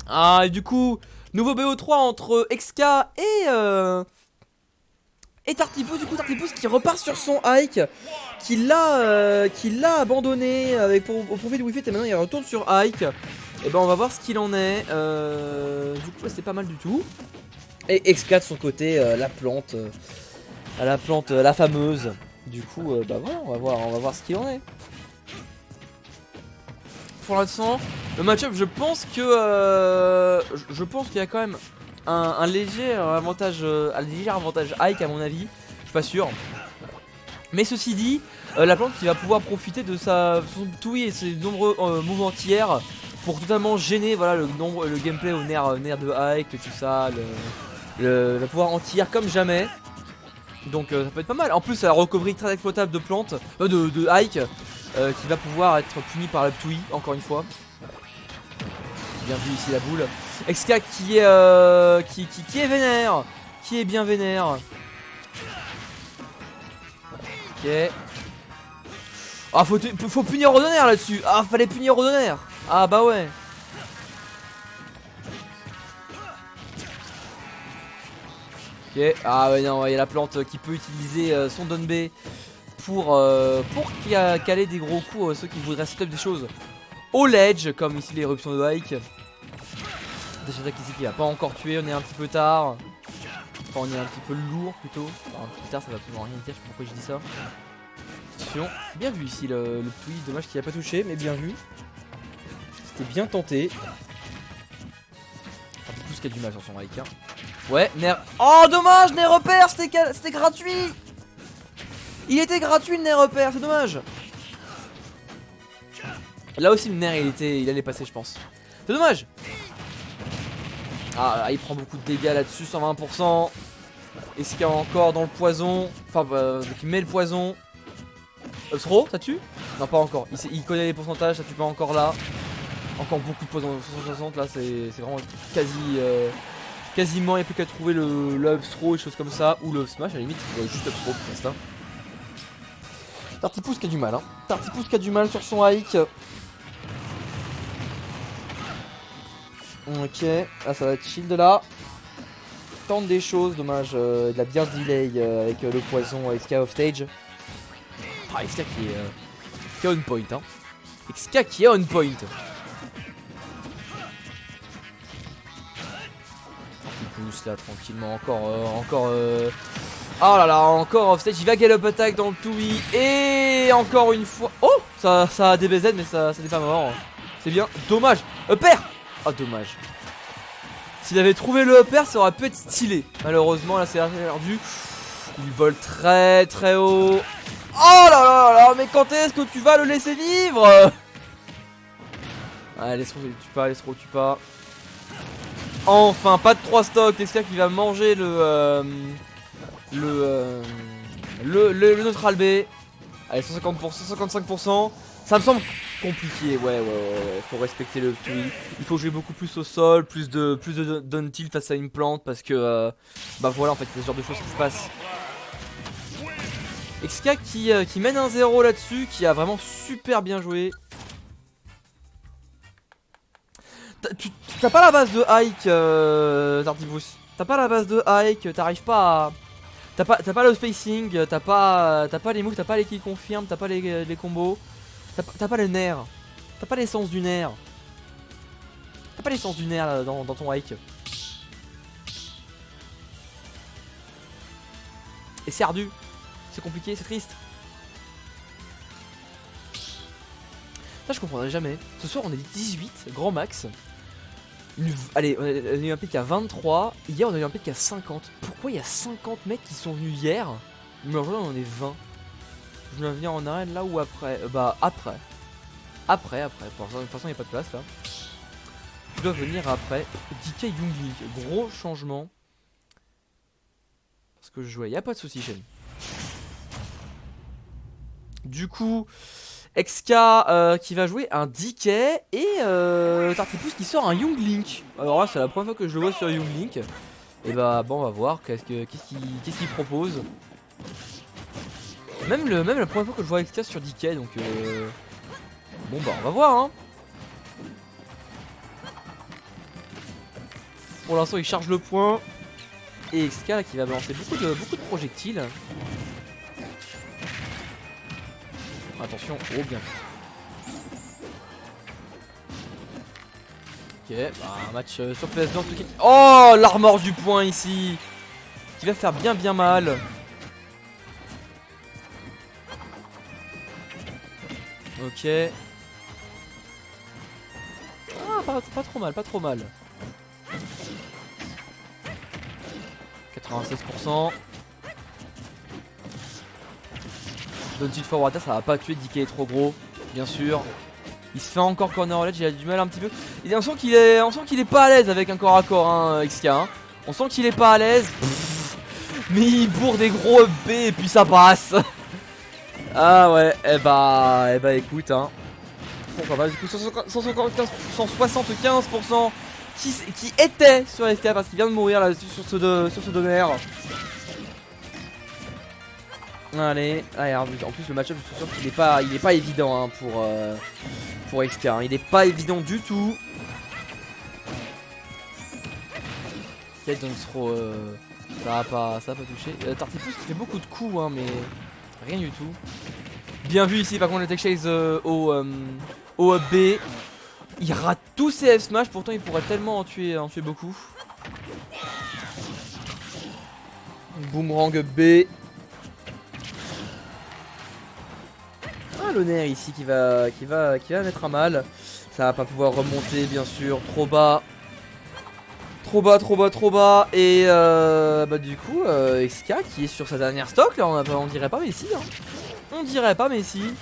Ah, et du coup, nouveau BO3 entre XK et Tartipus. Du coup, Tartipus qui repart sur son hike, qui l'a abandonné avec au profit de Wi-Fi, et maintenant il retourne sur hike. Et ben on va voir ce qu'il en est. Du coup, c'est pas mal du tout. Et XK de son côté, la plante, la fameuse. Du coup, bah voilà, on va voir ce qu'il en est. Pour l'instant, le match-up, je pense que je pense qu'il y a quand même un léger avantage, hike à mon avis. Je suis pas sûr. Mais ceci dit, la plante qui va pouvoir profiter de son TUI et ses nombreux mouvements tiers pour totalement gêner voilà le gameplay au nerf de hike, tout ça, le pouvoir anti-air comme jamais. Donc ça peut être pas mal. En plus, la recovery très exploitable de plante, de hike, qui va pouvoir être puni par la TUI encore une fois. Bien vu ici la boule. XK qui est vénère, qui est bien vénère. Ok. Ah, faut punir Rodonner là-dessus. Ah, fallait punir Rodonner. Ah, bah ouais. Ok. Ah, ouais, non, il y a la plante qui peut utiliser son Donbei pour caler des gros coups ceux qui voudraient setup des choses au ledge, comme ici l'éruption de Hike. Déjà ici qui a pas encore tué, on est un petit peu tard. Enfin, on est un petit peu lourd plutôt. Enfin, un petit peu tard, ça va absolument rien dire, je sais pas pourquoi je dis ça. Attention, bien vu ici le puits, dommage qu'il a pas touché, mais bien vu. C'était bien tenté. Un peu plus qu'il y a du mal sur son Hike. Hein. Ouais, Nair. Oh, dommage, Nair repère, c'était gratuit. Il était gratuit le Nair repère, c'est dommage. Là aussi, le Nair il allait passer, je pense. C'est dommage. Ah, il prend beaucoup de dégâts là-dessus, 120%. Est-ce qu'il y a encore dans le poison? Enfin, il met le poison. Throw, ça tue? Non, pas encore. Il connaît les pourcentages, ça tue pas encore là. Encore beaucoup de poison, 160 là, c'est vraiment quasiment, il n'y a plus qu'à trouver le up throw et choses comme ça. Ou le smash, à la limite, juste up throw pour l'instant. Tartipus qui a du mal, hein. Tartipus qui a du mal sur son hike. Ok, là ça va être shield là. Tente des choses, dommage, il a bien delay avec le poison XK off stage. Ah, XK qui est on point, hein. XK qui est on point. Il pousse là tranquillement, encore. Oh là là, encore off stage, il va gallop attack dans le TUI. Et encore une fois. Oh, ça a DBZ, mais ça n'est pas mort. C'est bien, dommage. Upper. Ah, dommage. S'il avait trouvé le upper, ça aurait pu être stylé. Malheureusement, là, c'est perdu. Il vole très très haut. Oh là là là, mais quand est-ce que tu vas le laisser vivre? Allez, laisse-le, tue pas. Enfin, pas de 3 stocks. Texka qui va manger le neutral B. Allez, 150%, 155%. Ça me semble compliqué, ouais, faut respecter le TUI. Il faut jouer beaucoup plus au sol, plus de down tilt face à une plante parce que bah voilà, en fait, c'est ce genre de choses qui se passent. XK qui mène 1-0 là-dessus, qui a vraiment super bien joué. T'as pas la base de hike, Tartibus. T'as pas la base de hike, t'arrives pas à... T'as pas le spacing, t'as pas les moves, t'as pas les kills confirmes, t'as pas les combos. T'as pas le nerf. T'as pas l'essence du nerf. T'as pas l'essence du nerf là, dans ton hike. Et c'est ardu. C'est compliqué, c'est triste. Ça je comprendrai jamais. Ce soir on est 18, grand max. Allez, on a eu un pic à 23. Hier on a eu un pic à 50. Pourquoi il y a 50 mecs qui sont venus hier? Mais aujourd'hui on en est 20. Je dois venir en arène là ou après? Bah après. Après. Pour l'instant il n'y a pas de place là. Je dois venir après. DK Younglink, gros changement. Parce que je jouais, y a pas de soucis Shen. Du coup, XK qui va jouer un DK et Tartipus qui sort un Younglink. Alors là c'est la première fois que je le vois sur Younglink. Et bah bon on va voir qu'est-ce qu'il propose. Même la première fois que je vois XK sur DK donc bon bah on va voir hein. Pour l'instant il charge le point. Et XK là, qui va balancer beaucoup de projectiles. Attention, oh bien. Ok, bah, un match sur PS2 en tout cas. Oh, l'armor du point ici, qui va faire bien mal. Ok. Ah, pas trop mal, pas trop mal. 96%. Don't it forward, ça va pas tuer, DK est trop gros, bien sûr. Il se fait encore corner ledge, il a du mal un petit peu. On sent qu'il est pas à l'aise avec un corps à corps, hein, XK. Hein. On sent qu'il est pas à l'aise. Mais il bourre des gros B et puis ça passe. Ah ouais, bah écoute, hein. Pourquoi pas, du coup 175% qui était sur FK parce qu'il vient de mourir là sur ce donner. Allez, en plus le match-up je suis sûr qu'il est pas évident hein, pour XK, hein. Il est pas évident du tout. Peut-être donc ça va pas toucher. Tartipus qui fait beaucoup de coups hein, mais rien du tout. Bien vu ici par contre le tech chase au B. Il rate tous ses F-smash, pourtant il pourrait tellement en tuer beaucoup. Boomerang B. Ah, l'honneur ici qui va mettre à mal. Ça va pas pouvoir remonter bien sûr, trop bas. Trop bas. Et bah du coup XK qui est sur sa dernière stock là, on dirait pas Messi hein. On dirait pas Messi.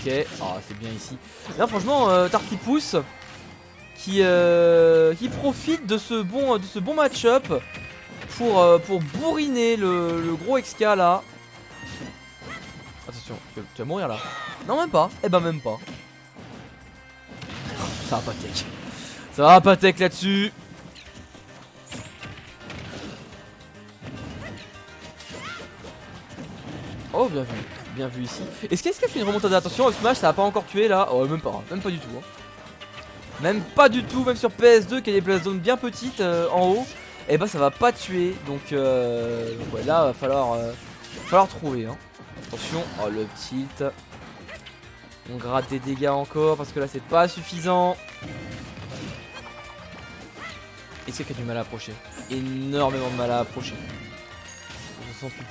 Ok, ah c'est bien ici. Là franchement Tartipus qui profite de ce bon match-up pour bourriner le gros XK là. Attention, tu vas mourir là. Non même pas, eh ben même pas. Ça va pas tech. Ça va pas tech là-dessus. Oh bien vu ici. Est-ce qu'il fait une remontada? Attention, Smash ça va pas encore tué là. Oh même pas du tout hein. Même pas du tout, même sur PS2 qui a des places zones bien petites en haut. Et bah ça va pas tuer. Donc ouais, là va falloir trouver hein. Attention, oh le tilt. On gratte des dégâts encore parce que là c'est pas suffisant. Est-ce qu'il y a du mal à approcher? Énormément de mal à approcher.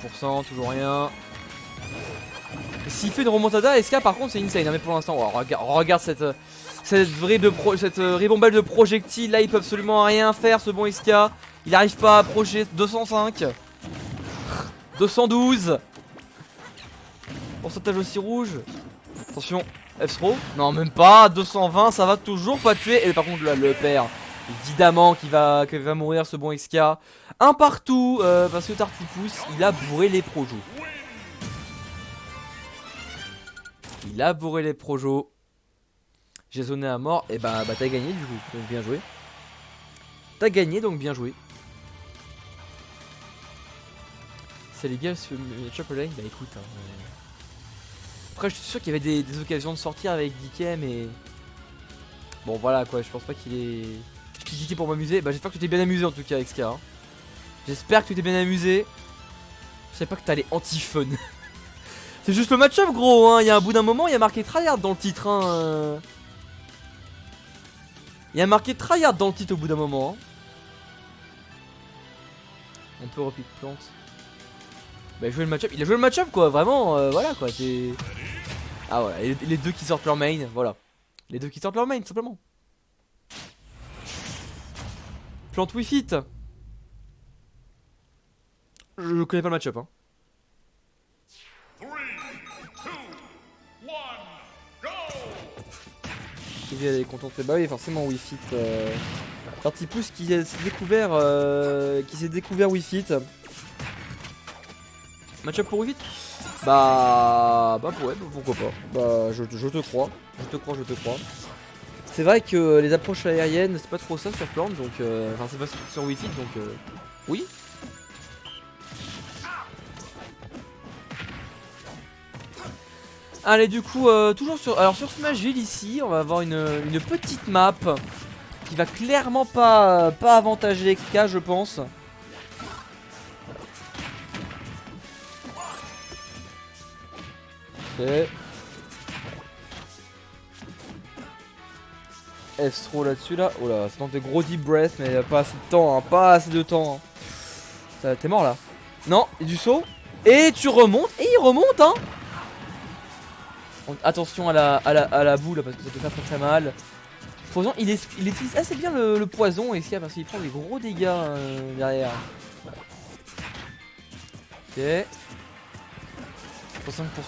68%, toujours rien. S'il fait une remontada, SK par contre c'est insane hein, mais pour l'instant, oh, regarde cette ribambelle de projectiles. Là il peut absolument rien faire ce bon SK. Il arrive pas à approcher. 205, 212. Pourcentage aussi rouge. Attention, F-throw. Non même pas, 220, ça va toujours pas tuer. Et par contre là le père, évidemment qu'il va mourir ce bon XK. Un partout parce que Tartipus il a bourré les projos. Il a bourré les projos. J'ai zoné à mort. Et bah t'as gagné du coup. Donc bien joué. T'as gagné donc bien joué. C'est les gars sur Triple Lane. Bah écoute hein, après je suis sûr qu'il y avait des occasions de sortir avec DK mais bon voilà quoi, je pense pas qu'il est DK pour m'amuser. Bah j'espère que tu t'es bien amusé en tout cas XK hein. J'espère que tu t'es bien amusé. Je savais pas que t'allais anti-fun. C'est juste le match-up gros hein. Il y a un bout d'un moment il y a marqué tryhard dans le titre hein. Il y a marqué tryhard dans le titre au bout d'un moment hein. On peut repique plante. Bah il a joué le match-up, il a joué le match-up quoi, vraiment voilà quoi, t'es... Ah voilà, les deux qui sortent leur main, voilà. Les deux qui sortent leur main, tout simplement. Plante Wii Fit. Je connais pas le match-up hein. 3, 2, 1, go! Il est content de... Bah oui forcément Wii Fit. Tartipus qui s'est découvert Wii Fit. Match-up pour Wii Fit. Bah ouais, pourquoi pas. Bah je te crois. Je te crois. C'est vrai que les approches aériennes c'est pas trop ça sur plante donc enfin c'est pas sur Wii Fit donc oui. Allez, du coup, toujours sur... Alors sur Smashville ici, on va avoir une petite map qui va clairement pas avantager XK, je pense. Ok. S-Throw là-dessus là. Oh là, ça tente des gros deep breath, mais pas assez de temps, hein, pas assez de temps. T'es mort là. Non, et du saut. Et tu remontes, et il remonte hein. Donc, attention à la boule parce que ça peut faire très mal. Poison, il utilise assez bien le poison et parce qu'il prend des gros dégâts derrière. Ok.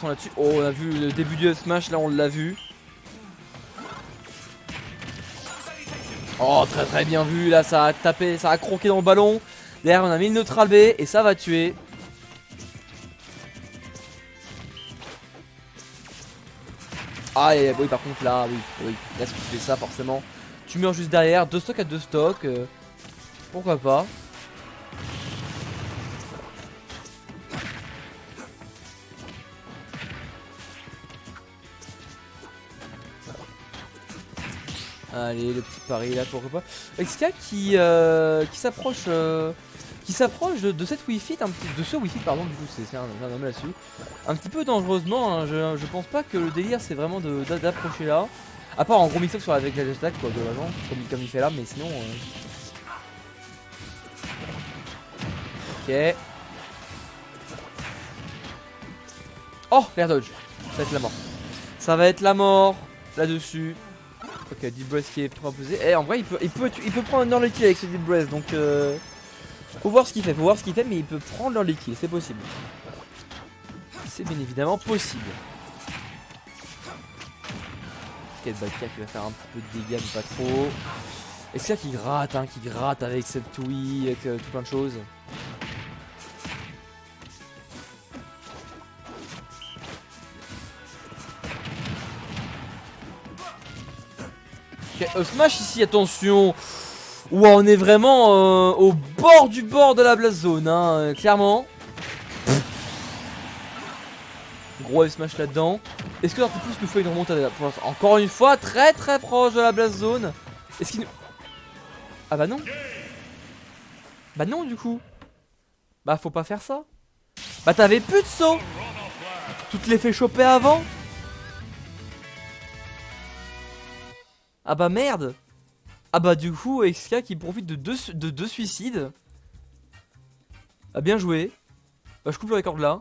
65% là-dessus. Oh, on a vu le début du Smash, là on l'a vu. Oh, très bien vu, là ça a tapé, ça a croqué dans le ballon. Derrière on a mis le neutral B et ça va tuer. Ah oui par contre là, oui, là si tu fais ça forcément. Tu meurs juste derrière, 2 stocks à 2 stocks. Pourquoi pas. Allez, le petit pari là, pourquoi pas. XK qui s'approche de cette Wii-Fit, de ce Wii-Fit, pardon, du coup, c'est un homme là-dessus. Un petit peu dangereusement, hein, je pense pas que le délire c'est vraiment d'approcher là. À part en gros mix-up sur avec la attaque, quoi, globalement, comme il fait là, mais sinon. Ok. Oh, l'air dodge. Ça va être la mort. Ça va être la mort là-dessus. Ok, Deep Breath qui est proposé. Et en vrai, il peut prendre un early kill avec ce Deep Breath. Donc, faut voir ce qu'il fait. Mais il peut prendre l'early kill. C'est possible. C'est bien évidemment possible. Ok, Bakia qui va faire un petit peu de dégâts, mais pas trop. Et c'est ça qui gratte avec cette Wii, avec tout plein de choses. Ok, Smash ici, attention. Ouah, on est vraiment au bord de la blast zone, hein, clairement. Gros Smash là-dedans. Est-ce que l'Artipus nous fait une remontade là? Encore une fois, très proche de la blast zone. Est-ce qu'il nous... Ah bah non. Bah non du coup. Bah faut pas faire ça. Bah t'avais plus de saut. Tu te l'es fait choper avant. Ah bah merde. Ah bah du coup XK qui profite de deux suicides. Ah bien joué. Bah je coupe le record là.